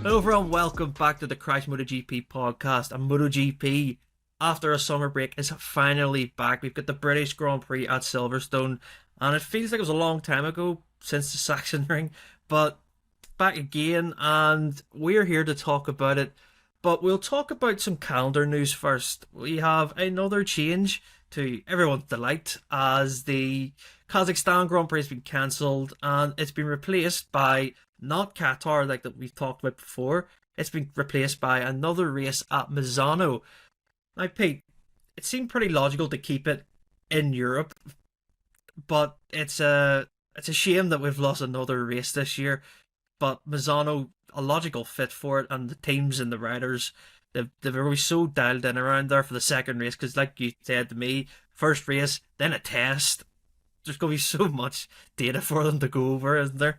Hello everyone, welcome back to the Crash MotoGP Podcast. And MotoGP, after a summer break, is finally back. We've got the British Grand Prix at Silverstone, and it feels like it was a long time ago since the Saxon Ring, but back again, and we're here to talk about it. But we'll talk about some calendar news first. We have another change to everyone's delight, as the Kazakhstan Grand Prix has been cancelled and it's been replaced by not Qatar like that we've talked about before. It's been replaced by another race at Misano. Now, Pete, it seemed pretty logical to keep it in Europe, but it's a shame that we've lost another race this year. But Misano, a logical fit for it, and the teams and the riders, they've always so dialed in around there for the second race, because like you said to me, first race, then a test. There's going to be so much data for them to go over, isn't there?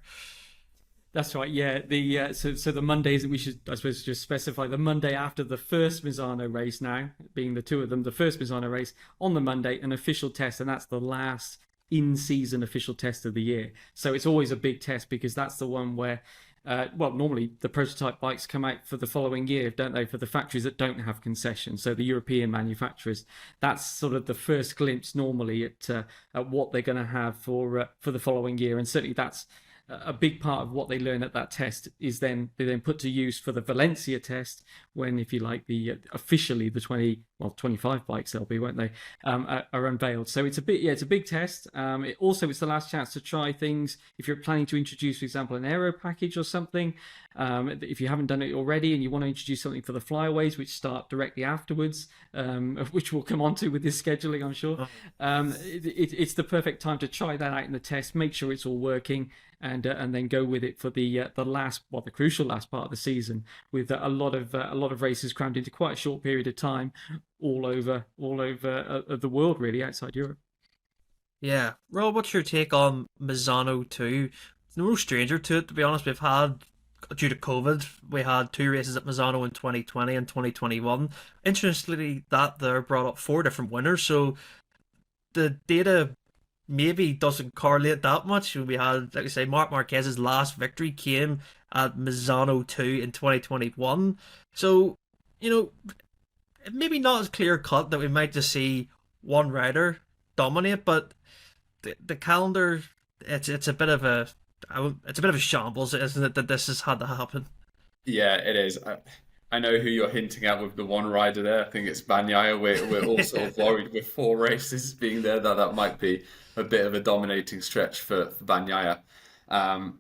That's right. Yeah. So the Mondays, we should, I suppose, just specify the Monday after the first Misano race. Now being the two of them, the first Misano race on the Monday, an official test, and that's the last in-season official test of the year. So it's always a big test because that's the one where, normally the prototype bikes come out for the following year, don't they? For the factories that don't have concessions, so the European manufacturers, that's sort of the first glimpse normally at what they're going to have for the following year, and certainly that's a big part of what they learn at that test is then they then put to use for the Valencia test when, if you like, the officially the 25 bikes they'll be, won't they, are unveiled. So it's a big test. It's the last chance to try things. If you're planning to introduce, for example, an aero package or something, if you haven't done it already and you want to introduce something for the flyaways, which start directly afterwards, which we'll come on to with this scheduling, I'm sure. It's the perfect time to try that out in the test, make sure it's all working, and then go with it for the crucial last part of the season, with a lot of races crammed into quite a short period of time, all over the world, really, outside Europe. Yeah, Rob, what's your take on Misano 2? It's no stranger to it, to be honest. Due to COVID, we had two races at Misano in 2020 and 2021. Interestingly, that there brought up four different winners, so the data maybe doesn't correlate that much. We had, like I say, Marc Marquez's last victory came at Misano 2 in 2021. So, maybe not as clear cut that we might just see one rider dominate, but the calendar, it's a bit of a shambles, isn't it, that this has had to happen? Yeah, it is. I know who you're hinting at with the one rider there. I think it's Bagnaia. We're all sort of worried with four races being there that might be a bit of a dominating stretch for Bagnaia.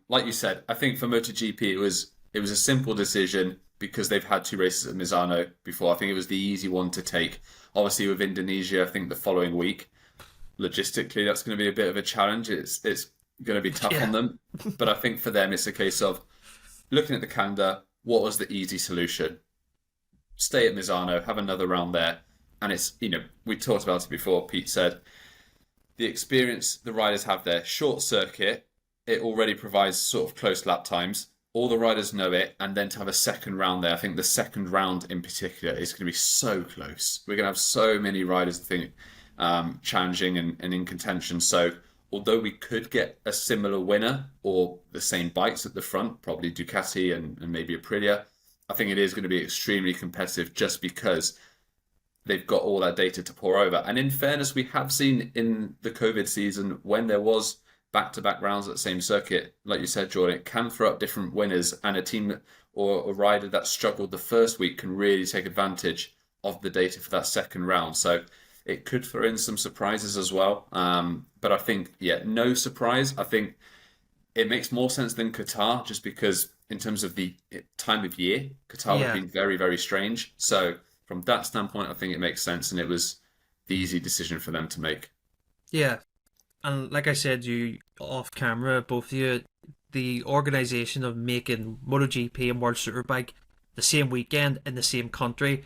Like you said, I think for MotoGP it was a simple decision because they've had two races at Misano before. I think it was the easy one to take. Obviously with Indonesia, I think the following week, logistically that's going to be a bit of a challenge. It's going to be tough on them. But I think for them it's a case of looking at the calendar. What was the easy solution? Stay at Misano, have another round there. And it's, we talked about it before. Pete said the experience the riders have there, short circuit, it already provides sort of close lap times. All the riders know it. And then to have a second round there, I think the second round in particular is going to be so close. We're going to have so many riders, I think, challenging and in contention. So although we could get a similar winner or the same bikes at the front, probably Ducati and maybe Aprilia, I think it is going to be extremely competitive just because they've got all that data to pour over. And in fairness, we have seen in the COVID season when there was back-to-back rounds at the same circuit, like you said, Jordan, it can throw up different winners, and a team or a rider that struggled the first week can really take advantage of the data for that second round. So it could throw in some surprises as well. But I think, no surprise. I think it makes more sense than Qatar, just because in terms of the time of year, Qatar would have been very, very strange. So from that standpoint, I think it makes sense, and it was the easy decision for them to make. Yeah. And like I said, you off camera, both of you, the organisation of making MotoGP and World Superbike the same weekend in the same country,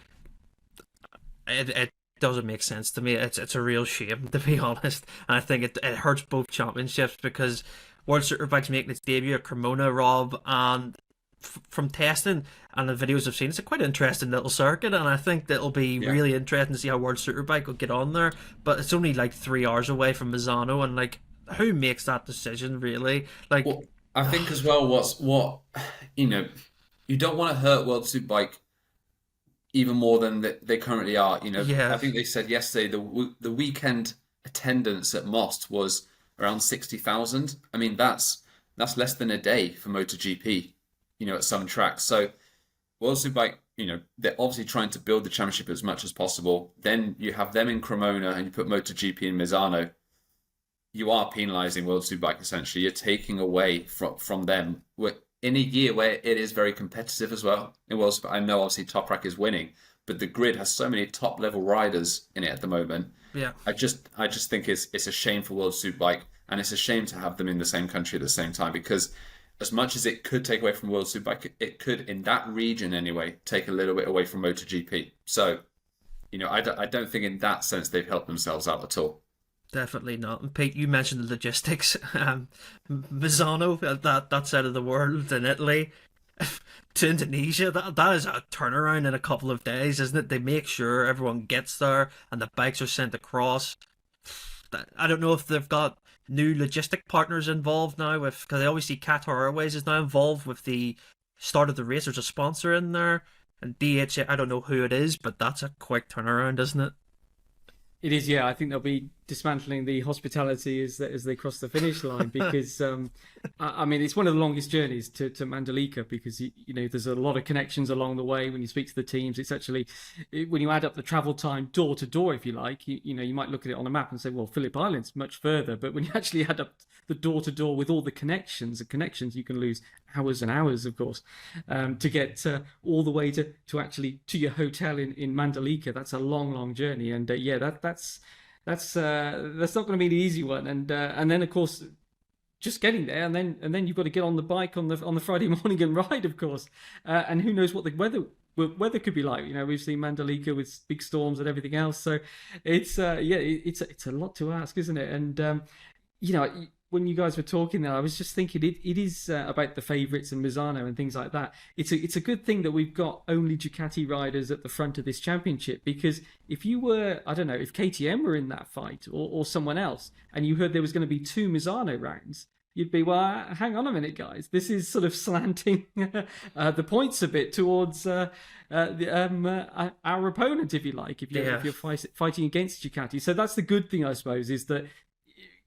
it doesn't make sense to me. It's a real shame, to be honest. And I think it hurts both championships, because World Superbike's making its debut at Cremona, Rob, and from testing and the videos I've seen, it's a quite interesting little circuit, and I think that it'll be really interesting to see how World Superbike will get on there. But it's only like 3 hours away from Misano, and like, who makes that decision, really? Like, well, I think as well, you you don't want to hurt World Superbike even more than they currently are. You know, I Yeah, think they said yesterday the weekend attendance at Most was around 60,000. I mean, that's less than a day for MotoGP, you know, at some tracks. So World Superbike, you know, they're obviously trying to build the championship as much as possible. Then you have them in Cremona and you put MotoGP in Misano. You are penalising World Superbike essentially. You're taking away from them in a year where it is very competitive as well. In World Superbike, I know obviously Toprak is winning, but the grid has so many top level riders in it at the moment. yeah. I just think it's a shame for World Superbike, and it's a shame to have them in the same country at the same time, because as much as it could take away from World Superbike, it could, in that region anyway, take a little bit away from MotoGP. So, you know, I don't think in that sense they've helped themselves out at all. Definitely not. And Pete, you mentioned the logistics. Misano, that side of the world in Italy, to Indonesia, that is a turnaround in a couple of days, isn't it? They make sure everyone gets there and the bikes are sent across. I don't know if they've got new logistic partners involved now, with because I always see Qatar Airways is now involved with the start of the race. There's a sponsor in there, and DHA, I don't know who it is, but that's a quick turnaround, isn't it? It is, yeah. I think they'll be dismantling the hospitality as they cross the finish line, because I mean, it's one of the longest journeys to Mandalika, because you know there's a lot of connections along the way. When you speak to the teams, it's actually, when you add up the travel time door to door, if you like, you know, you might look at it on a map and say, well, Phillip Island's much further, but when you actually add up the door to door with all the connections, you can lose hours and hours, of course, to get all the way to actually to your hotel in Mandalika. That's a long journey, and yeah, that's not going to be an easy one. And then of course, just getting there, and then you've got to get on the bike on the Friday morning and ride, of course, and who knows what the weather could be like. You know, we've seen Mandalika with big storms and everything else, so it's it's a lot to ask, isn't it? And you know, when you guys were talking there, I was just thinking it is about the favourites and Misano and things like that. It's a good thing that we've got only Ducati riders at the front of this championship, because if you were, I don't know, if KTM were in that fight, or someone else, and you heard there was going to be 2 Misano rounds, you'd be, well, hang on a minute, guys. This is sort of slanting the points a bit towards our opponent, if you like, if you're fighting against Ducati. So that's the good thing, I suppose, is that,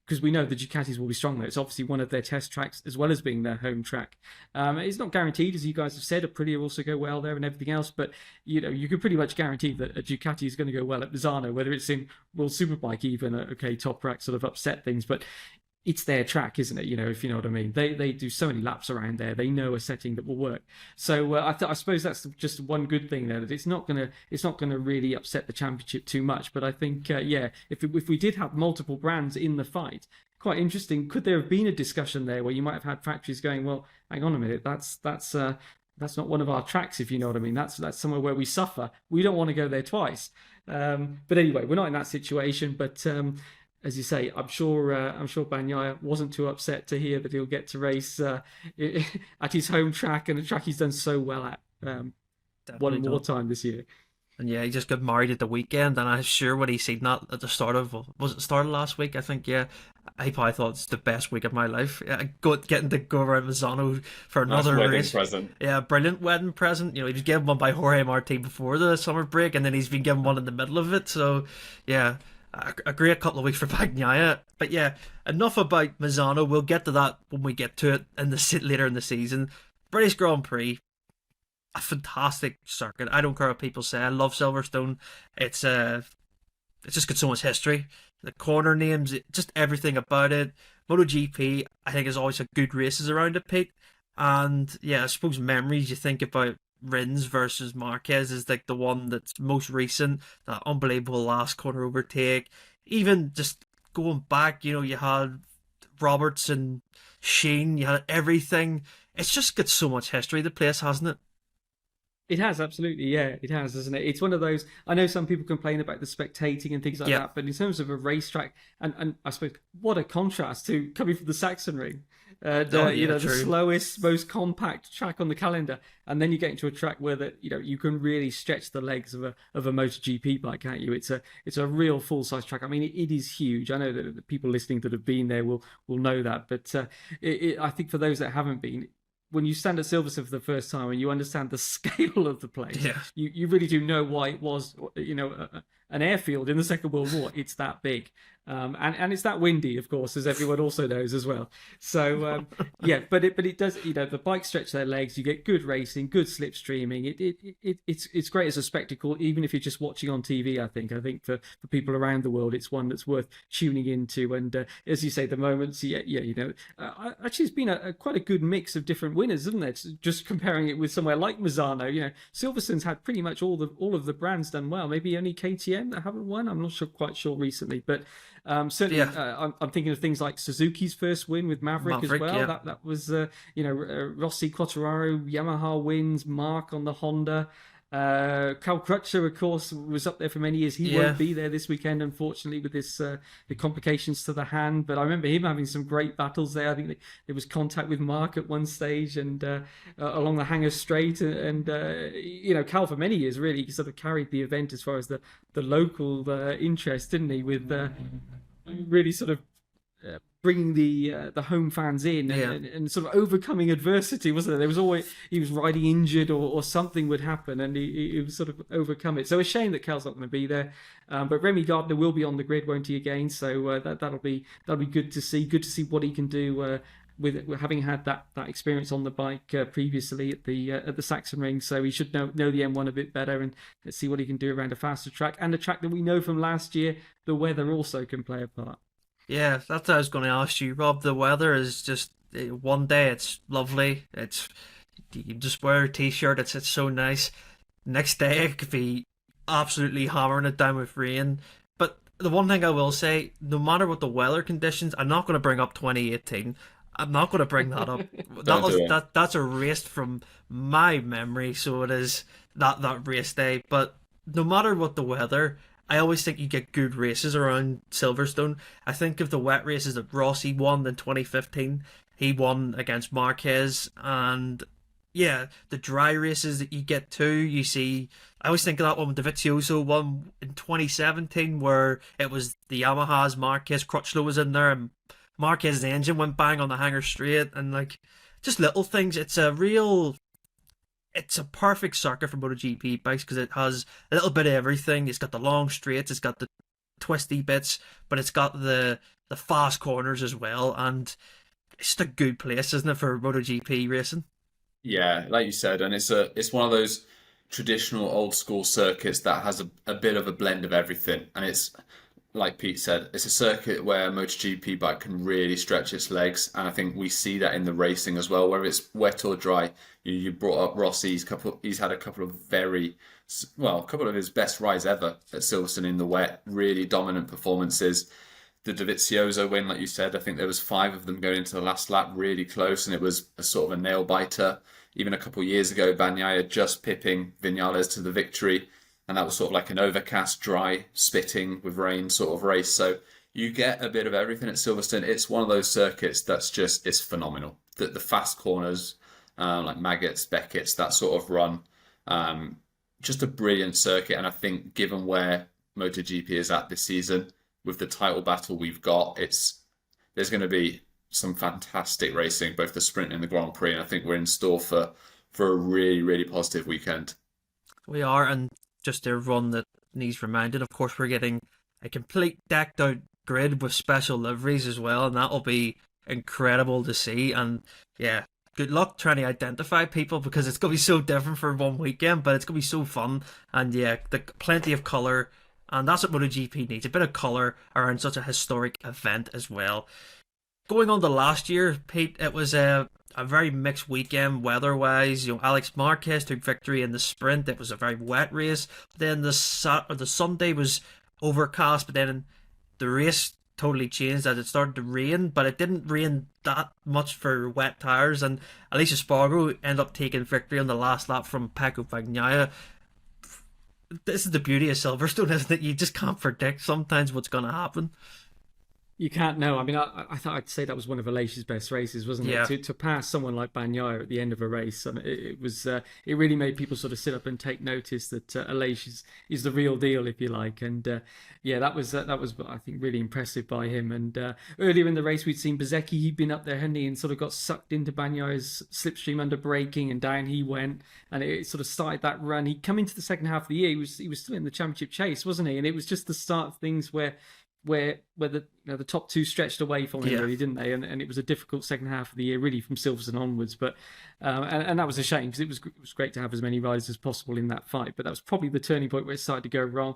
because we know the Ducatis will be strong there. It's obviously one of their test tracks as well as being their home track. It's not guaranteed, as you guys have said. Aprilia also go well there and everything else, but you know, you can pretty much guarantee that a Ducati is going to go well at Misano, whether it's in World Superbike even. Okay, Toprak sort of upset things, but it's their track, isn't it? You know, if you know what I mean. They do so many laps around there. They know a setting that will work. So I suppose that's just one good thing there, that it's not gonna really upset the championship too much. But I think yeah, if we did have multiple brands in the fight, quite interesting. Could there have been a discussion there where you might have had factories going, well, hang on a minute, that's not one of our tracks, if you know what I mean. That's somewhere where we suffer. We don't want to go there twice. But anyway, we're not in that situation. But as you say, I'm sure Bagnaia wasn't too upset to hear that he'll get to race at his home track, and a track he's done so well at one more time this year. And yeah, he just got married at the weekend, and I'm sure when he seen that at the start of, was it started last week? I think, yeah. I probably thought it's the best week of my life. Getting to go around Misano for another race. Present. Yeah, brilliant wedding present. You know, he was given one by Jorge Martin before the summer break, and then he's been given one in the middle of it. So, yeah, a great couple of weeks for Bagnaia. But yeah, enough about Misano. We'll get to that when we get to it later in the season. British Grand Prix, a fantastic circuit. I don't care what people say. I love Silverstone. It's just got so much history. The corner names, just everything about it. MotoGP, I think, has always had good races around it, Pete. And yeah, I suppose memories, you think about Rins versus Marquez is like the one that's most recent. That unbelievable last corner overtake. Even just going back, you know, you had Roberts and Sheen, you had everything. It's just got so much history, the place, hasn't it? It has, absolutely, yeah, it has, isn't it? It's one of those, I know some people complain about the spectating and things like that, but in terms of a racetrack, and I suppose, what a contrast to coming from the Saxon Ring, the slowest, most compact track on the calendar, and then you get into a track where you can really stretch the legs of a MotoGP bike, can't you? It's a real full-size track. I mean, it is huge. I know that the people listening that have been there will know that, but I think for those that haven't been, when you stand at Silverstone for the first time and you understand the scale of the place, Yeah. you really do know why it was, an airfield in the Second World War. It's that big. And it's that windy, of course, as everyone also knows as well. So but it does. The bikes stretch their legs. You get good racing, good slipstreaming. It's great as a spectacle, even if you're just watching on TV. I think for people around the world, it's one that's worth tuning into. And as you say, the moments, actually, it's been quite a good mix of different winners, isn't it? Just comparing it with somewhere like Misano, Silverstone's had pretty much all of the brands done well. Maybe only KTM that haven't won. I'm not quite sure recently, but. Certainly, I'm thinking of things like Suzuki's first win with Maverick as well. Yeah. That was, Rossi, Quartararo, Yamaha wins, Marc on the Honda. Cal Crutcher, of course, was up there for many years. He won't be there this weekend, unfortunately, with this the complications to the hand. But I remember him having some great battles there. I think there was contact with Marc at one stage and along the Hangar Straight. And Cal, for many years, really sort of carried the event as far as the local interest, didn't he? With really sort of bringing the home fans in and sort of overcoming adversity, wasn't it? There was always, he was riding injured or something would happen and he would sort of overcome it. So a shame that Cal's not going to be there. But Remy Gardner will be on the grid, won't he, again? So that'll be good to see. Good to see what he can do with having had that experience on the bike previously at the Sachsenring. So he should know the M1 a bit better and let's see what he can do around a faster track and a track that we know from last year. The weather also can play a part. Yeah, that's what I was going to ask you, Rob. The weather is just, one day it's lovely. You just wear a t-shirt. It's so nice. Next day it could be absolutely hammering it down with rain. But the one thing I will say, no matter what the weather conditions, I'm not going to bring up 2018. I'm not going to bring that up. That's erased from my memory. So it is that race day. But no matter what the weather, I always think you get good races around Silverstone. I think of the wet races that Rossi won in 2015. He won against Marquez. And the dry races that you get too, you see, I always think of that one with Dovizioso won in 2017 where it was the Yamahas, Marquez, Crutchlow was in there and Marquez's engine went bang on the Hangar Straight and just little things. It's a perfect circuit for MotoGP bikes because it has a little bit of everything. It's got the long straights, it's got the twisty bits, but it's got the fast corners as well. And it's just a good place, isn't it, for MotoGP racing? Yeah, like you said, and it's one of those traditional old school circuits that has a bit of a blend of everything. And it's, like Pete said, it's a circuit where a MotoGP bike can really stretch its legs, and I think we see that in the racing as well, whether it's wet or dry. You brought up Rossi. He's had a couple of his best rides ever at Silverstone in the wet, really dominant performances. The Dovizioso win, like you said, I think there was 5 of them going into the last lap, really close, and it was a sort of a nail biter. Even a couple of years ago, Bagnaia just pipping Viñales to the victory. And that was sort of like an overcast, dry, spitting with rain sort of race. So you get a bit of everything at Silverstone. It's one of those circuits that's just, it's phenomenal. The fast corners, like Maggots, Beckett's, that sort of run, just a brilliant circuit. And I think given where MotoGP is at this season, with the title battle we've got, there's going to be some fantastic racing, both the sprint and the Grand Prix. And I think we're in store for a really, really positive weekend. We are, and just to everyone that needs reminded, of course, we're getting a complete decked out grid with special liveries as well, and that'll be incredible to see. And good luck trying to identify people because it's going to be so different for one weekend, but it's going to be so fun. And plenty of colour, and that's what MotoGP needs, a bit of colour around such a historic event as well. Going on to last year, Pete, it was a very mixed weekend weather-wise. Alex Marquez took victory in the sprint. It was a very wet race. Then the Sunday was overcast, but then the race totally changed as it started to rain, but it didn't rain that much for wet tyres, and Alicia Spargo ended up taking victory on the last lap from Pecco Bagnaia. This is the beauty of Silverstone, isn't it? You just can't predict sometimes what's going to happen. You can't know. I mean, I thought I'd say that was one of Aleix's best races, wasn't it? Yeah. To pass someone like Bagnaia at the end of a race, and it was it really made people sort of sit up and take notice that Aleix is the real deal, if you like. And yeah, that was I think really impressive by him. And earlier in the race, we'd seen Bezzecchi. He'd been up there, hadn't he, and sort of got sucked into Bagnaia's slipstream under braking, and down he went. And it sort of started that run. He'd come into the second half of the year. He was still in the championship chase, wasn't he? And it was just the start of things where the the top two stretched away from him, Yeah. really, didn't they? And it was a difficult second half of the year, really, from Silverstone onwards. But and that was a shame, because it was great to have as many riders as possible in that fight. But that was probably the turning point where it started to go wrong.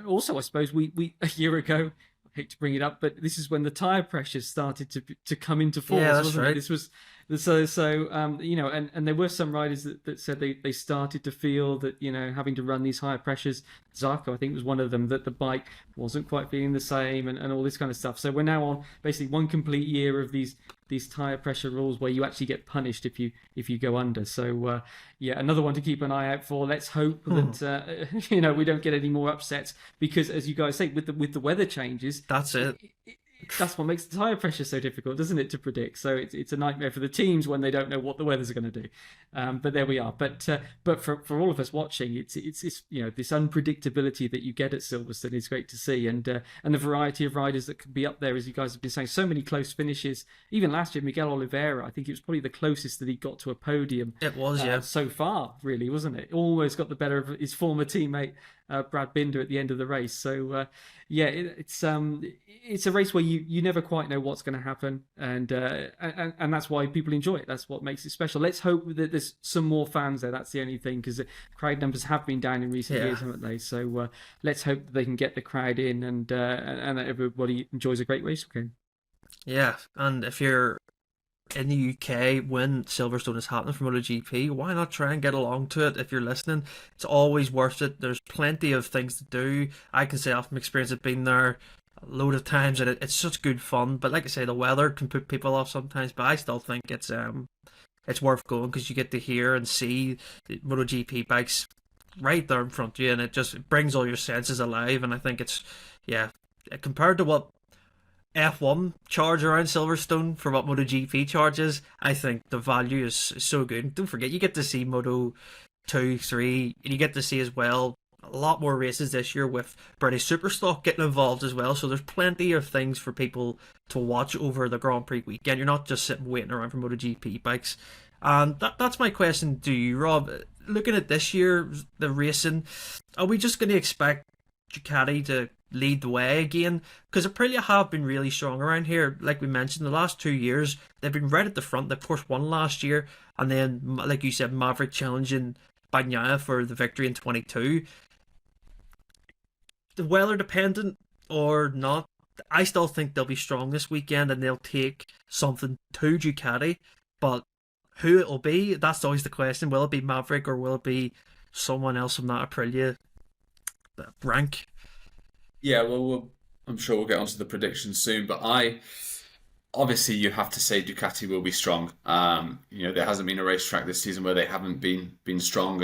Also, I suppose we a year ago, I hate to bring it up, but this is when the tyre pressures started to come into force, Yeah, that's wasn't right. it? This was and there were some riders that said they started to feel that, having to run these higher pressures. Zarco, I think, was one of them, that the bike wasn't quite feeling the same, and all this kind of stuff. So we're now on basically one complete year of these tire pressure rules where you actually get punished if you go under. So yeah, another one to keep an eye out for. Let's hope that we don't get any more upsets, because, as you guys say, with the weather changes, That's it. that's what makes the tire pressure so difficult, doesn't it, to predict? So it's a nightmare for the teams when they don't know what the weather's going to do. But there we are. But for all of us watching, it's this unpredictability that you get at Silverstone is great to see, and the variety of riders that could be up there, as you guys have been saying. So many close finishes. Even last year, Miguel Oliveira, I think it was probably the closest that he got to a podium. It was, yeah. So far, really, wasn't it? Almost got the better of his former teammate Brad Binder at the end of the race. So yeah, it's a race where you never quite know what's going to happen, and that's why people enjoy it. That's what makes it special. Let's hope that there's some more fans there. That's the only thing, because the crowd numbers have been down in recent years, haven't they? So let's hope that they can get the crowd in, and that everybody enjoys a great race weekend. Yeah, and if you're in the UK when Silverstone is happening for MotoGP, why not try and get along to it? If you're listening, it's always worth it. There's plenty of things to do. I can say off my experience of being there a load of times, and it's such good fun. But like I say, the weather can put people off sometimes, but I still think it's worth going, because you get to hear and see the MotoGP bikes right there in front of you, and it brings all your senses alive. And I think it's, yeah, compared to what F1 charge around Silverstone for what MotoGP charges, I think the value is so good. And don't forget, you get to see Moto 2, 3, and you get to see as well a lot more races this year with British Superstock getting involved as well. So there's plenty of things for people to watch over the Grand Prix weekend. You're not just sitting waiting around for MotoGP bikes. And that's my question to you, Rob. Looking at this year, the racing, are we just going to expect Ducati to lead the way again? Because Aprilia have been really strong around here. Like we mentioned, the last 2 years they've been right at the front. They of course won last year, and then, like you said, Maverick challenging Bagnaia for the victory in 22. The weather dependent or not, I still think they'll be strong this weekend, and they'll take something to Ducati. But who it'll be, that's always the question. Will it be Maverick, or will it be someone else from that Aprilia rank? Yeah, well, I'm sure we'll get onto the predictions soon, but obviously you have to say Ducati will be strong. There hasn't been a racetrack this season where they haven't been strong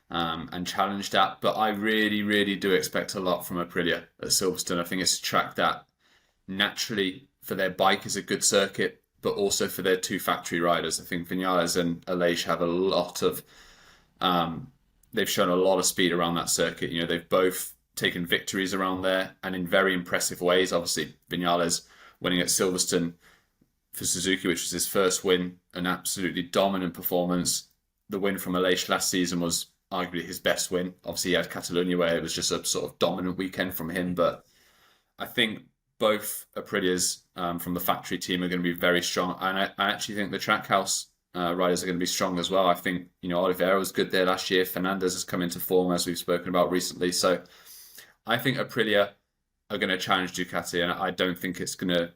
and challenged at, but I really, really do expect a lot from Aprilia at Silverstone. I think it's a track that naturally for their bike is a good circuit, but also for their two factory riders. I think Vinales and Aleix have a lot of they've shown a lot of speed around that circuit. They've both taken victories around there, and in very impressive ways. Obviously, Vinales winning at Silverstone for Suzuki, which was his first win, an absolutely dominant performance. The win from Aleix last season was arguably his best win. Obviously, he had Catalonia, where it was just a sort of dominant weekend from him. But I think both Aprilias from the factory team are going to be very strong, and I actually think the Trackhouse riders are going to be strong as well. I think Oliveira was good there last year. Fernandez has come into form, as we've spoken about recently. So I think Aprilia are going to challenge Ducati, and I don't think it's going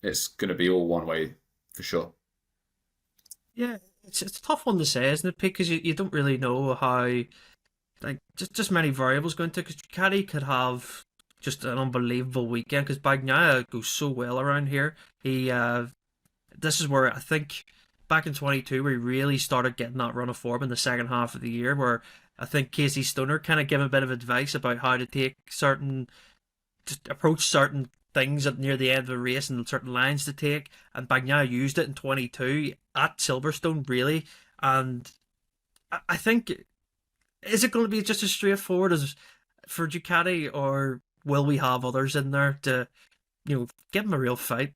to be all one way for sure. Yeah, it's a tough one to say, isn't it? Because you don't really know how, like, just many variables going to. Because Ducati could have just an unbelievable weekend, because Bagnaia goes so well around here. This is where I think back in 22 we really started getting that run of form in the second half of the year, where I think Casey Stoner kind of gave a bit of advice about how to take approach certain things at near the end of the race and certain lines to take, and Bagnaia used it in 22 at Silverstone, really. And I think, is it going to be just as straightforward as for Ducati, or will we have others in there to, give them a real fight?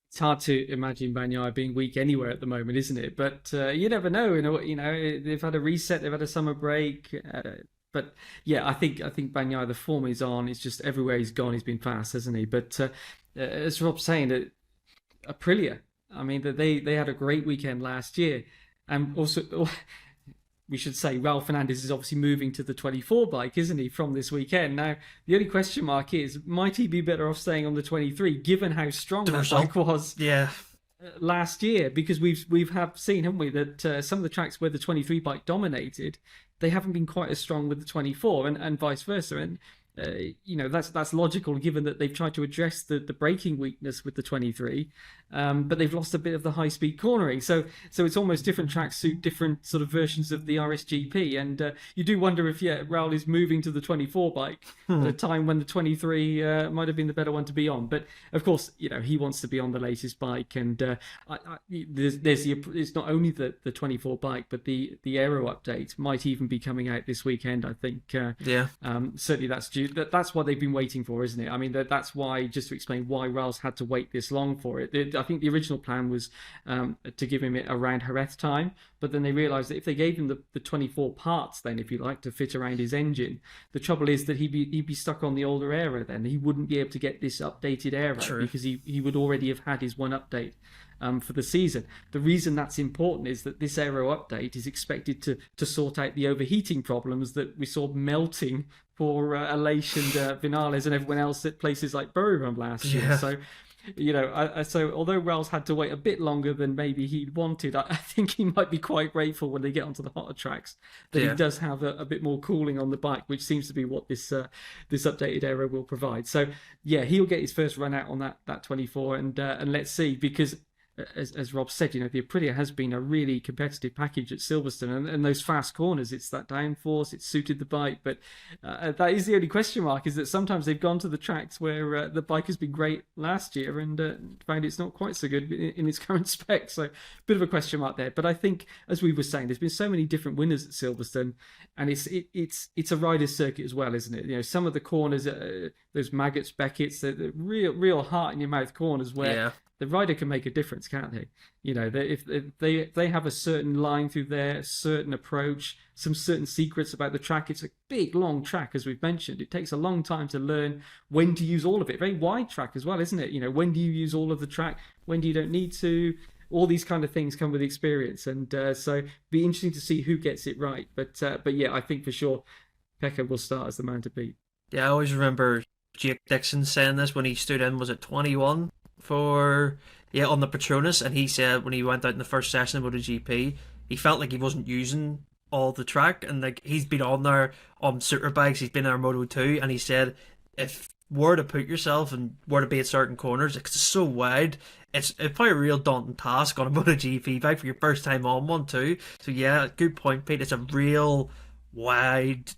It's hard to imagine Bagnaia being weak anywhere at the moment, isn't it? But you never know. They've had a reset, they've had a summer break. But yeah, I think Bagnaia, the form he's on, it's just everywhere he's gone, he's been fast, hasn't he? But as Rob's saying, that Aprilia, I mean, that they had a great weekend last year, and also we should say Raul Fernandez is obviously moving to the 24 bike, isn't he, from this weekend? Now, the only question mark is, might he be better off staying on the 23, given how strong that bike was last year? Because we've seen, haven't we, that some of the tracks where the 23 bike dominated, they haven't been quite as strong with the 24, and vice versa. And that's logical, given that they've tried to address the braking weakness with the 23, but they've lost a bit of the high speed cornering. So it's almost different tracks suit different sort of versions of the RSGP, and you do wonder if Raul is moving to the 24 bike at a time when the 23 might have been the better one to be on. But of course, he wants to be on the latest bike, and it's not only the 24 bike, but the aero update might even be coming out this weekend, I think. Certainly that's due. That's what they've been waiting for, isn't it? I mean, that's why, just to explain why Raul's had to wait this long for it. I think the original plan was to give him it around Jerez time, but then they realised that if they gave him the 24 parts, then, if you like, to fit around his engine, the trouble is that he'd be stuck on the older era. Then he wouldn't be able to get this updated era. True. Because he would already have had his one update for the season. The reason that's important is that this aero update is expected to sort out the overheating problems that we saw melting for Aleix and Vinales and everyone else at places like Burry last year. So, so although Raul's had to wait a bit longer than maybe he'd wanted, I think he might be quite grateful when they get onto the hotter tracks that he does have a bit more cooling on the bike, which seems to be what this updated aero will provide. So yeah, he'll get his first run out on that 24, and let's see, because as Rob said, the Aprilia has been a really competitive package at Silverstone, and those fast corners, it's that downforce, it's suited the bike. But that is the only question mark, is that sometimes they've gone to the tracks where the bike has been great last year and found it's not quite so good in its current spec. So bit of a question mark there. But I think, as we were saying, there's been so many different winners at Silverstone, and it's a rider's circuit as well, isn't it? Some of the corners, those Maggots, Beckett's, the real heart in your mouth corners where the rider can make a difference, can't they? If they have a certain line through there, a certain approach, some certain secrets about the track. It's a big, long track, as we've mentioned. It takes a long time to learn when to use all of it. Very wide track as well, isn't it? When do you use all of the track? When do you don't need to? All these kind of things come with experience, and so be interesting to see who gets it right. But yeah, I think for sure Pecco will start as the man to beat. Yeah, I always remember Jake Dixon saying this when he stood in, was it 21? On the Petronas, and he said when he went out in the first session of MotoGP, he felt like he wasn't using all the track, and like he's been on there on superbikes, he's been in Moto 2, and he said if where to put yourself and where to be at certain corners, because it's so wide, it's probably a real daunting task on a MotoGP bike for your first time on one too. So yeah, good point, Pete. It's a real wide,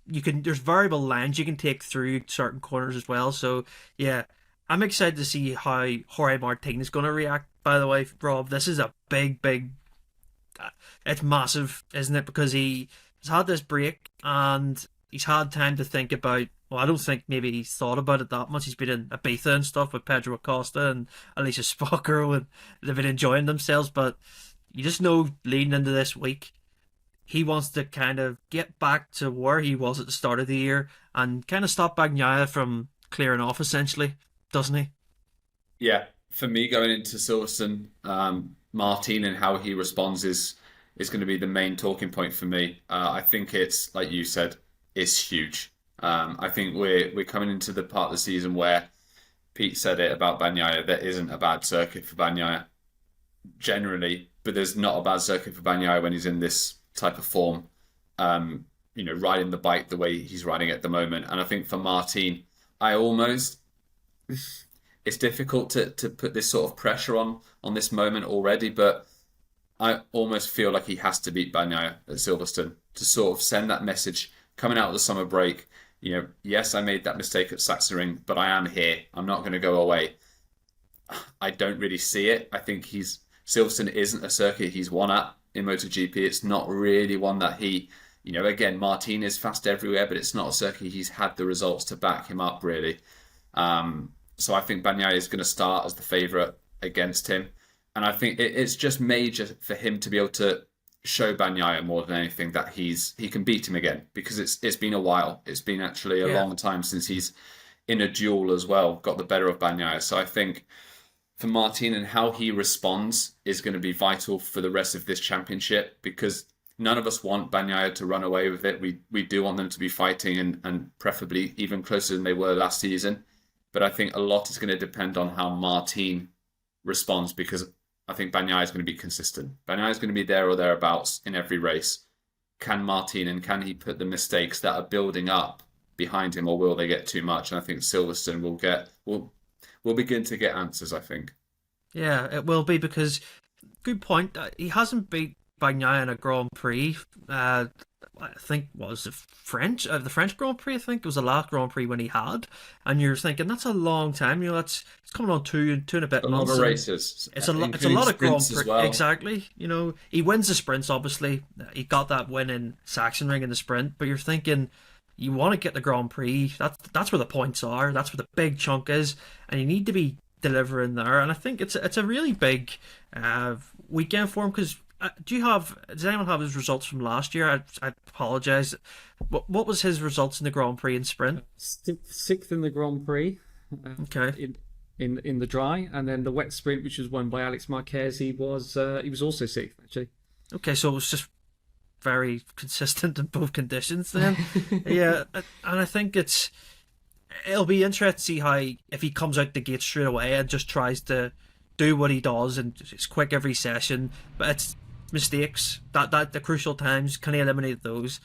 there's variable lines you can take through certain corners as well. So yeah, I'm excited to see how Jorge Martin is going to react, by the way, Rob. This is a big, it's massive, isn't it? Because he has had this break and he's had time to think about, well, I don't think maybe he's thought about it that much. He's been in Ibiza and stuff with Pedro Acosta and Alicia Spocker, and they've been enjoying themselves. But you just know, leading into this week, he wants to kind of get back to where he was at the start of the year and kind of stop Bagnaia from clearing off, essentially. Doesn't he? Yeah, for me, going into Silverstone, Martin and how he responds is going to be the main talking point for me. I think it's, like you said, it's huge. I think we're coming into the part of the season where Pete said it about Bagnaia. There isn't a bad circuit for Bagnaia generally, but there's not a bad circuit for Bagnaia when he's in this type of form. Riding the bike the way he's riding at the moment. And I think for Martin, it's difficult to put this sort of pressure on this moment already, but I almost feel like he has to beat Bagnaia at Silverstone to sort of send that message coming out of the summer break. Yes, I made that mistake at Sachsenring, but I am here. I'm not going to go away. I don't really see it. I think Silverstone isn't a circuit he's won at in MotoGP. It's not really one that again, Martin is fast everywhere, but it's not a circuit he's had the results to back him up, really. So I think Bagnaia is going to start as the favourite against him. And I think it's just major for him to be able to show Bagnaia more than anything that he can beat him again, because it's been a while. It's been actually a long time since he's in a duel as well, got the better of Bagnaia. So I think for Martin and how he responds is going to be vital for the rest of this championship, because none of us want Bagnaia to run away with it. We do want them to be fighting and preferably even closer than they were last season. But I think a lot is going to depend on how Martin responds, because I think Bagnaia is going to be consistent. Bagnaia is going to be there or thereabouts in every race. Can Martin, and can he put the mistakes that are building up behind him, or will they get too much? And I think Silverstone will begin to get answers, I think. Yeah, it will be, because good point. He hasn't beat Bagnaia in a Grand Prix. I think was the French Grand Prix. I think it was the last Grand Prix when he had, and you're thinking that's a long time. It's coming on two and a bit months. A lot of races. It's a lot of Grand Prix. Well. Exactly. He wins the sprints. Obviously, he got that win in Sachsenring in the sprint. But you're thinking, you want to get the Grand Prix. That's where the points are. That's where the big chunk is, and you need to be delivering there. And I think it's a really big weekend for him, because. Does anyone have his results from last year? I apologise. What was his results in the Grand Prix in sprint? Sixth in the Grand Prix. Okay. In the dry, and then the wet sprint, which was won by Alex Marquez, he was also sixth, actually. Okay, so it was just very consistent in both conditions then. Yeah, and I think it'll be interesting to see if he comes out the gate straight away and just tries to do what he does and it's quick every session, but it's mistakes that the crucial times, can he eliminate those?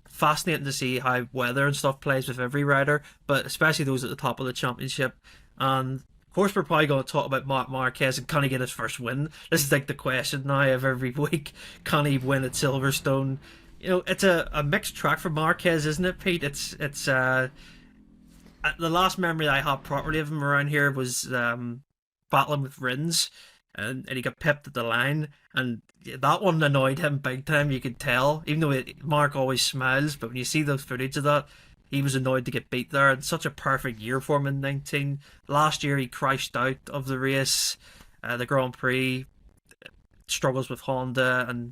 Fascinating to see how weather and stuff plays with every rider, but especially those at the top of the championship. And of course we're probably going to talk about Marc Marquez and can he get his first win. This is like the question now of every week. Can he win at Silverstone? It's a mixed track for Marquez, isn't it, Pete? It's the last memory I have properly of him around here was battling with Rins, and he got pipped at the line, and that one annoyed him big time. You could tell, even though Mark always smiles, but when you see those footage of that, he was annoyed to get beat there. And such a perfect year for him in 19. Last year he crashed out of the race, the Grand Prix, struggles with Honda, and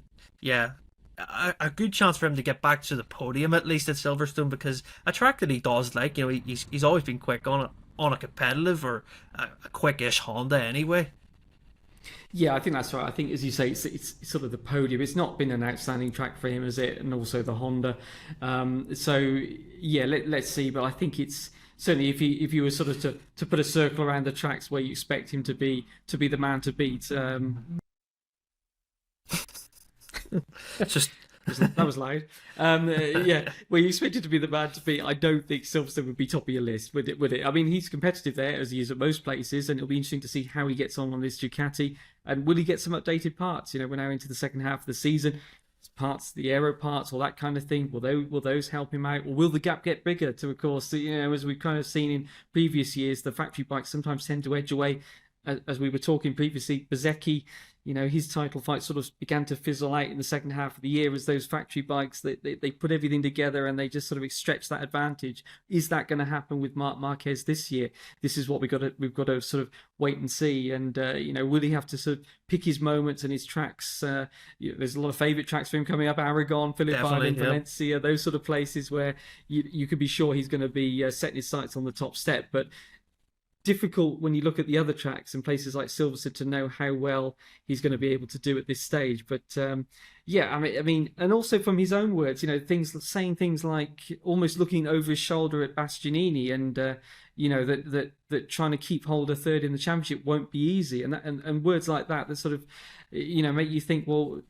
a good chance for him to get back to the podium at least at Silverstone, because a track that he does like, he's always been quick on a competitive or a quick-ish Honda anyway. Yeah, I think that's right. I think, as you say, it's sort of the podium. It's not been an outstanding track for him, is it? And also the Honda. Let's see. But I think it's certainly, if you were sort of to put a circle around the tracks where you expect him to be the man to beat. That was loud. Well, you expected to be the man to beat. I don't think Silverstone would be top of your list, would it? I mean, he's competitive there, as he is at most places, and it'll be interesting to see how he gets on this Ducati, and will he get some updated parts? We're now into the second half of the season. Parts, the aero parts, all that kind of thing. Will those help him out, or will the gap get bigger? To, of course, as we've kind of seen in previous years, the factory bikes sometimes tend to edge away. As we were talking previously, Bezzecchi, his title fight sort of began to fizzle out in the second half of the year as those factory bikes, they put everything together and they just sort of stretch that advantage. Is that going to happen with Marc Marquez this year? This is what we've got to sort of wait and see. And, will he have to sort of pick his moments and his tracks? There's a lot of favourite tracks for him coming up, Aragon, Phillip Island, Valencia, those sort of places where you could be sure he's going to be setting his sights on the top step. But difficult when you look at the other tracks and places like Silverstone to know how well he's going to be able to do at this stage. But I mean, and also from his own words, saying things like almost looking over his shoulder at Bastianini, and that trying to keep hold of third in the championship won't be easy, and words like that sort of make you think, well,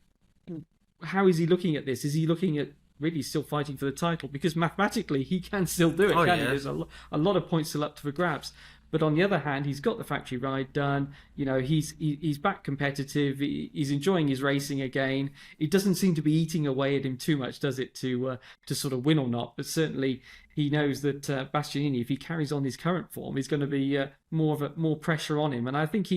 how is he looking at this? Is he looking at really still fighting for the title? Because mathematically he can still do it, he? There's a lot of points still up for grabs. But on the other hand, he's got the factory ride done. He's back competitive. He's enjoying his racing again. It doesn't seem to be eating away at him too much, does it, to sort of win or not? But certainly he knows that Bastianini, if he carries on his current form, is going to be more pressure on him. And I think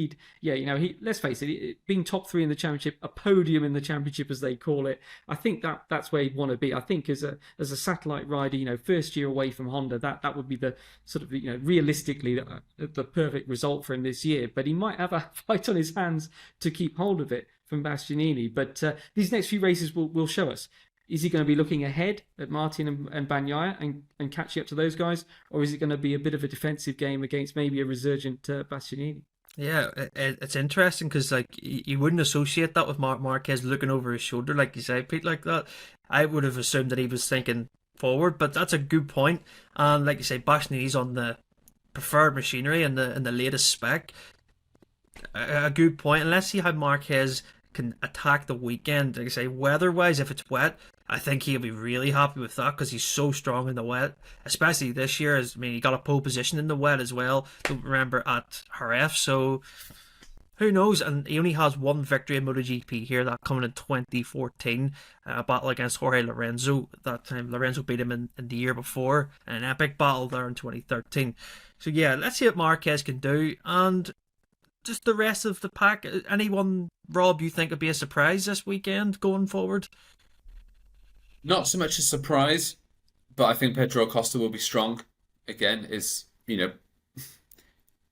let's face it, being top three in the championship, a podium in the championship as they call it, I think that's where he'd want to be. I think as a satellite rider, first year away from Honda, that would be the sort of realistically the perfect result for him this year. But he might have a fight on his hands to keep hold of it from Bastianini. But these next few races will show us. Is he going to be looking ahead at Martin and Bagnaia and catching up to those guys? Or is it going to be a bit of a defensive game against maybe a resurgent Bastianini? Yeah, it's interesting because you wouldn't associate that with Marc Marquez looking over his shoulder, like you say, Pete, like that. I would have assumed that he was thinking forward, but that's a good point. And like you say, Bastianini's on the preferred machinery and the latest spec. A good point. And let's see how Marquez can attack the weekend. Like I say, weather-wise, if it's wet, I think he'll be really happy with that because he's so strong in the wet, especially this year. He got a pole position in the wet as well, don't remember, at Jerez. So who knows? And he only has one victory in MotoGP here, that coming in 2014, a battle against Jorge Lorenzo. That time Lorenzo beat him in the year before, an epic battle there in 2013. So yeah, let's see what Marquez can do. And just the rest of the pack, anyone, Rob, you think would be a surprise this weekend going forward? Not so much a surprise, but I think Pedro Acosta will be strong. Again,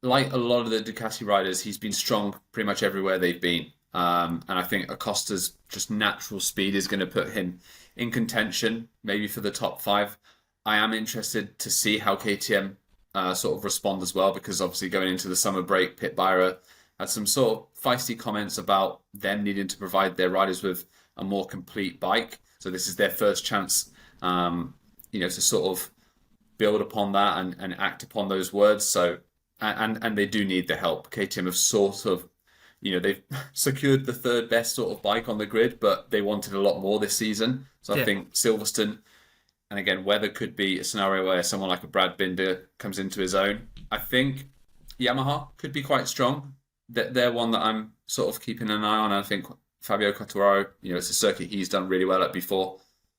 like a lot of the Ducati riders, he's been strong pretty much everywhere they've been. And I think Acosta's just natural speed is going to put him in contention, maybe for the top 5. I am interested to see how KTM sort of respond as well, because obviously going into the summer break, Pit Byra had some sort of feisty comments about them needing to provide their riders with a more complete bike. So this is their first chance, to sort of build upon that and act upon those words. So, and they do need the help. KTM have sort of, they've secured the third best sort of bike on the grid, but they wanted a lot more this season. So I think Silverstone, and again, weather could be a scenario where someone like a Brad Binder comes into his own. I think Yamaha could be quite strong. They're one that I'm sort of keeping an eye on. I think Fabio Quartararo, it's a circuit he's done really well at before.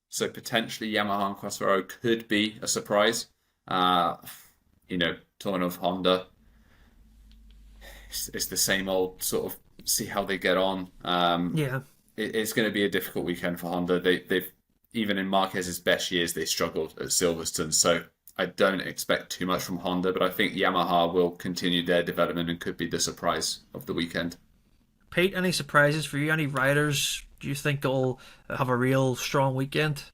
So potentially Yamaha and Quartararo could be a surprise. Torn of Honda. It's the same old sort of see how they get on. It's going to be a difficult weekend for Honda. They've even in Marquez's best years, they struggled at Silverstone. So I don't expect too much from Honda, but I think Yamaha will continue their development and could be the surprise of the weekend. Pete, any surprises for you? Any riders do you think will have a real strong weekend?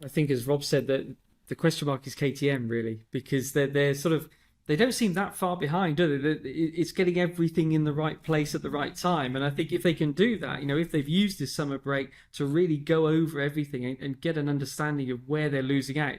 I think, as Rob said, that the question mark is KTM, really, because they're sort of, they don't seem that far behind, do they? It's getting everything in the right place at the right time. And I think if they can do that, if they've used this summer break to really go over everything and get an understanding of where they're losing out,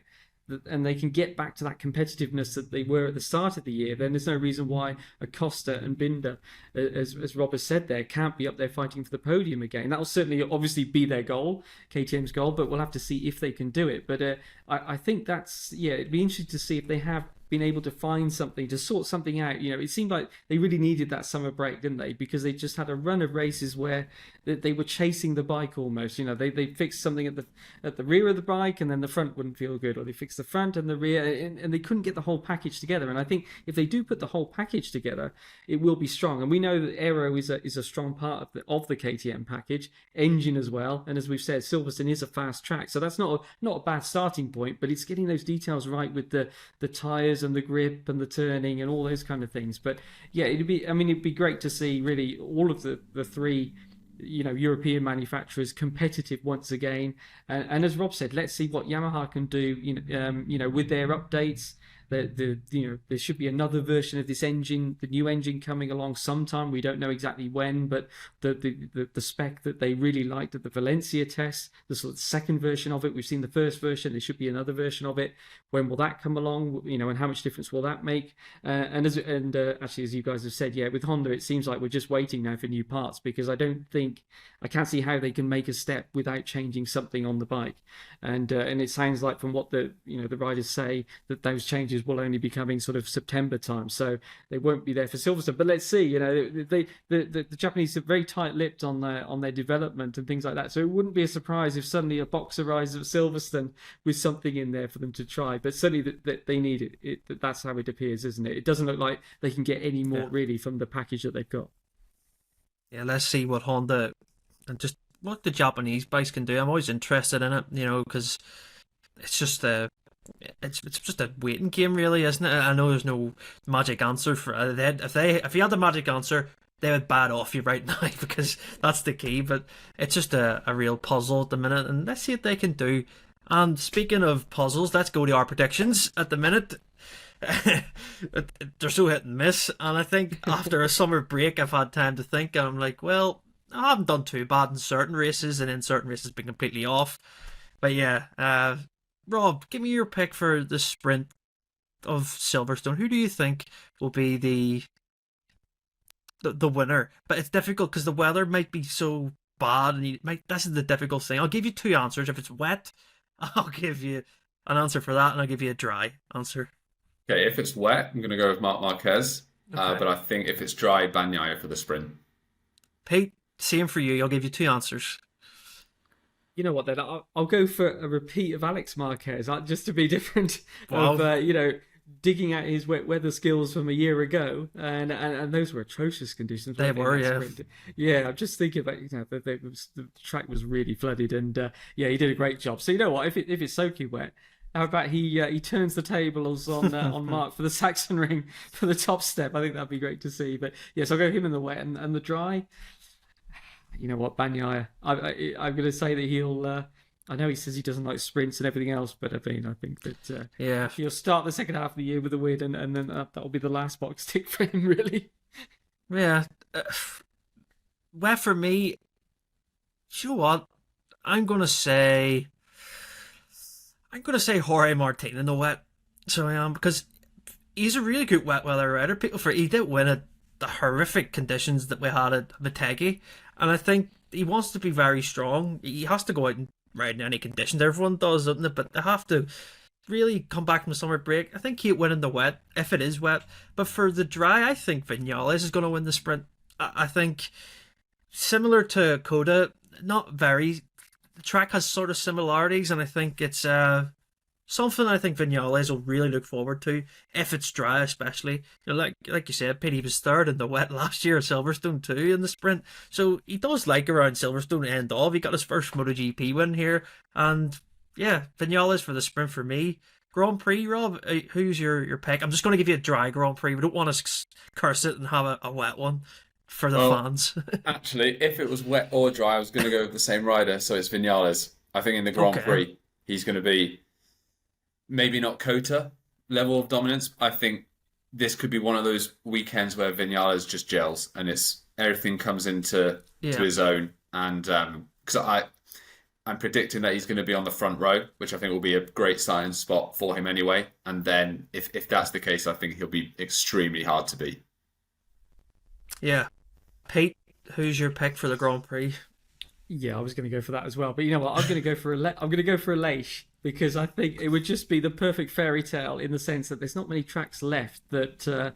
and they can get back to that competitiveness that they were at the start of the year, then there's no reason why Acosta and Binder, as Rob has said there, can't be up there fighting for the podium again. That will certainly obviously be their goal, KTM's goal, but we'll have to see if they can do it. But I think it'd be interesting to see if they have been able to find something, to sort something out. It seemed like they really needed that summer break, didn't they? Because they just had a run of races where they were chasing the bike almost. They fixed something at the rear of the bike and then the front wouldn't feel good, or they fixed the front and the rear, and they couldn't get the whole package together. And I think if they do put the whole package together, it will be strong. And we know that aero is a strong part of the KTM package, engine as well. And as we've said, Silverstone is a fast track, so that's not a bad starting point. But it's getting those details right with the tires and the grip and the turning and all those kind of things. But yeah, it'd be great to see really all of the three European manufacturers competitive once again. And as Rob said, let's see what Yamaha can do with their updates. There should be another version of this engine, the new engine, coming along sometime. We don't know exactly when, but the spec that they really liked at the Valencia test, the sort of second version of it. We've seen the first version. There should be another version of it. When will that come along? And how much difference will that make? Actually, as you guys have said, with Honda, it seems like we're just waiting now for new parts, because I can't see how they can make a step without changing something on the bike. And it sounds like from what the riders say, that those changes packages will only be coming sort of September time, so they won't be there for Silverstone. But let's see, you know, the Japanese are very tight-lipped on their development and things like that. So it wouldn't be a surprise if suddenly a box arrives at Silverstone with something in there for them to try. But certainly that they need it. That's how it appears, isn't it? It doesn't look like they can get any more really from the package that they've got. Yeah, let's see what Honda and just what the Japanese bikes can do. I'm always interested in it, you know, because it's just it's just a waiting game, really, isn't it? I know there's no magic answer for if you had the magic answer, they would bat off you right now because that's the key. But it's just a real puzzle at the minute, and let's see what they can do. And speaking of puzzles, let's go to our predictions at the minute. They're so hit and miss, and I think after a summer break I've had time to think, and I'm like, well, I haven't done too bad in certain races, and in certain races been completely off. But yeah, Rob, give me your pick for the sprint of Silverstone. Who do you think will be the winner? But it's difficult because the weather might be so bad, and this is the difficult thing. I'll give you two answers. If it's wet, I'll give you an answer for that, and I'll give you a dry answer. Okay, if it's wet, I'm going to go with Marc Marquez. Okay. But I think if it's dry, Bagnaia for the sprint. Pete, same for you. I'll give you two answers. You know what, then? I'll go for a repeat of Alex Marquez, just to be different. Wow. Of, you know, digging at his wet weather skills from a year ago, and those were atrocious conditions. They were, yeah. Yeah, I'm just thinking about, you know, the track was really flooded, and yeah, he did a great job. So you know what, if it's soaking wet, how about he turns the tables on Mark for the Saxon ring for the top step? I think that'd be great to see. But yes, I'll go him in the wet and the dry. You know what, Bagnaia? I'm going to say that he'll. I know he says he doesn't like sprints and everything else, but I think that he'll start the second half of the year with a win, and then that'll be the last box tick for him, really. Yeah. Wet for me. You know what? I'm going to say Jorge Martin in the wet. So I am, because he's a really good wet weather rider. He did win at the horrific conditions that we had at Motegi, and I think he wants to be very strong. He has to go out and ride in any conditions. Everyone does, doesn't it? But they have to really come back from the summer break. I think he'll win in the wet if it is wet. But for the dry, I think Vinales is going to win the sprint. I think similar to Coda, not very. The track has sort of similarities, and I think it's something I think Vinales will really look forward to if it's dry, especially. You know, like you said, Pete, he was third in the wet last year at Silverstone too in the sprint, so he does like around Silverstone end of. He got his first MotoGP win here, and yeah, Vinales for the sprint for me. Grand Prix, Rob, who's your pick? I'm just going to give you a dry Grand Prix. We don't want to curse it and have a wet one for the fans. Actually, if it was wet or dry, I was going to go with the same rider, so it's Vinales. I think in the Grand Prix, he's going to be maybe not Cota level of dominance. I think this could be one of those weekends where Vinales just gels and everything comes into his own. And because I'm predicting that he's going to be on the front row, which I think will be a great starting spot for him anyway. And then if that's the case, I think he'll be extremely hard to beat. Yeah. Pete, who's your pick for the Grand Prix? Yeah, I was going to go for that as well. But you know what? I'm going to go for a Leish, because I think it would just be the perfect fairy tale in the sense that there's not many tracks left that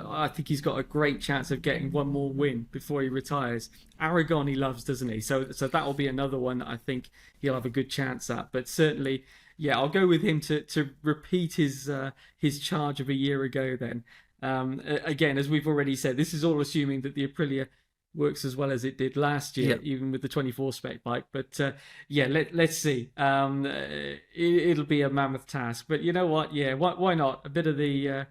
I think he's got a great chance of getting one more win before he retires. Aragon he loves, doesn't he? So that will be another one that I think he'll have a good chance at. But certainly, yeah, I'll go with him to repeat his charge of a year ago then. Again, as we've already said, this is all assuming that the Aprilia works as well as it did last year, even with the 24 spec bike. But yeah, let's see. It'll be a mammoth task. But you know what? Yeah, why not? A bit of the,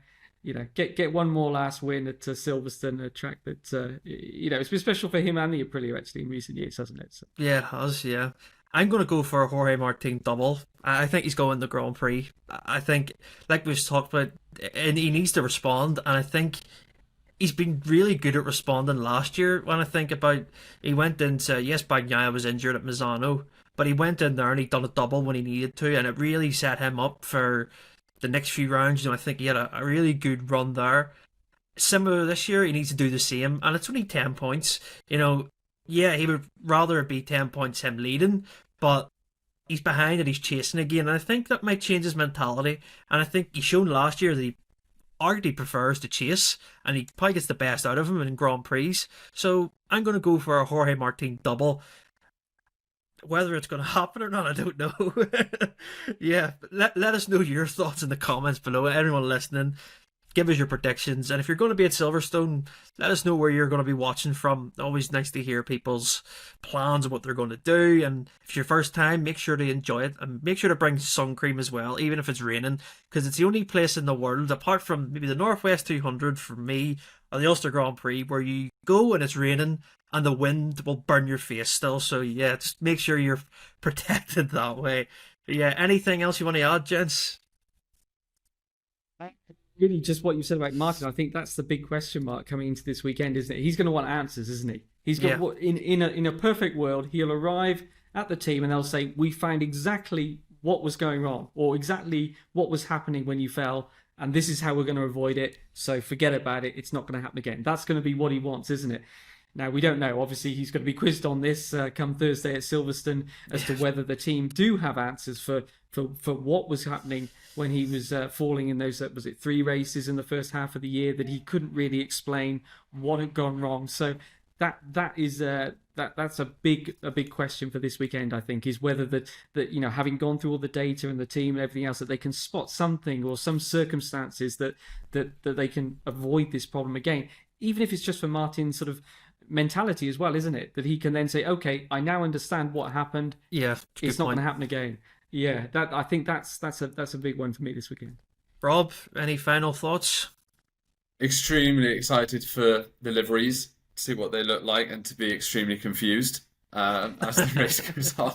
get one more last win at Silverstone, a track that, it's been special for him and the Aprilia actually in recent years, hasn't it? So. Yeah, it has, yeah. I'm going to go for a Jorge Martin double. I think he's going the Grand Prix. I think, like we've talked about, and he needs to respond, and I think he's been really good at responding last year. When I think about, he went into, yes, Bagnaia was injured at Misano, but he went in there and he done a double when he needed to, and it really set him up for the next few rounds. I think he had a really good run there. Similar this year, he needs to do the same, and it's only 10 points. Yeah, he would rather it be 10 points him leading, but he's behind and he's chasing again. And I think that might change his mentality. And I think he's shown last year that he arguably prefers to chase, and he probably gets the best out of him in Grand Prix. So I'm going to go for a Jorge Martin double. Whether it's going to happen or not, I don't know. Yeah, let us know your thoughts in the comments below. Everyone listening, give us your predictions. And if you're going to be at Silverstone, let us know where you're going to be watching from. Always nice to hear people's plans of what they're going to do. And if it's your first time, make sure to enjoy it. And make sure to bring sun cream as well, even if it's raining. Because it's the only place in the world, apart from maybe the Northwest 200 for me, or the Ulster Grand Prix, where you go and it's raining and the wind will burn your face still. So yeah, just make sure you're protected that way. Yeah, anything else you want to add, gents? Really, just what you said about Martin, I think that's the big question mark coming into this weekend, isn't it? He's going to want answers, isn't he? He's got in a perfect world, he'll arrive at the team and they'll say, we found exactly what was going wrong, or exactly what was happening when you fell, and this is how we're going to avoid it. So forget about it. It's not going to happen again. That's going to be what he wants, isn't it? Now, we don't know. Obviously, he's going to be quizzed on this come Thursday at Silverstone as to whether the team do have answers for what was happening when he was falling in those, was it 3 races in the first half of the year that he couldn't really explain what had gone wrong. So that's a big question for this weekend, I think, is whether that having gone through all the data and the team and everything else, that they can spot something or some circumstances that they can avoid this problem again, even if it's just for Martin's sort of mentality as well, isn't it? That he can then say, okay, I now understand what happened. Yeah, it's not going to happen again. Yeah, I think that's a big one for me this weekend. Rob, any final thoughts? Extremely excited for the liveries, to see what they look like, and to be extremely confused as the race goes on.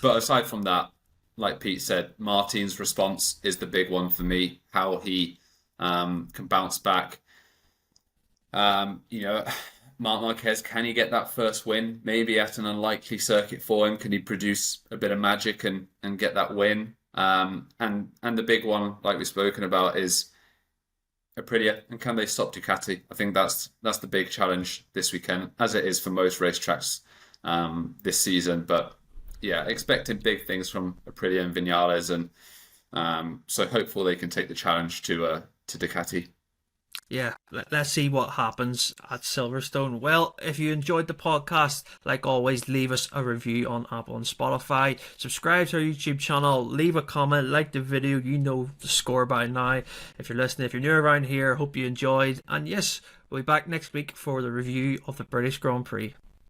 But aside from that, like Pete said, Martin's response is the big one for me. How he can bounce back. Marc Marquez, can he get that first win? Maybe at an unlikely circuit for him. Can he produce a bit of magic and get that win? And the big one, like we've spoken about, is Aprilia, and can they stop Ducati? I think that's the big challenge this weekend, as it is for most racetracks this season. But yeah, expecting big things from Aprilia and Vinales, and so hopeful they can take the challenge to Ducati. Yeah, let's see what happens at Silverstone. Well, if you enjoyed the podcast, like always, leave us a review on Apple and Spotify. Subscribe to our YouTube channel. Leave a comment. Like the video. You know the score by now. If you're listening, if you're new around here, hope you enjoyed. And yes, we'll be back next week for the review of the British Grand Prix.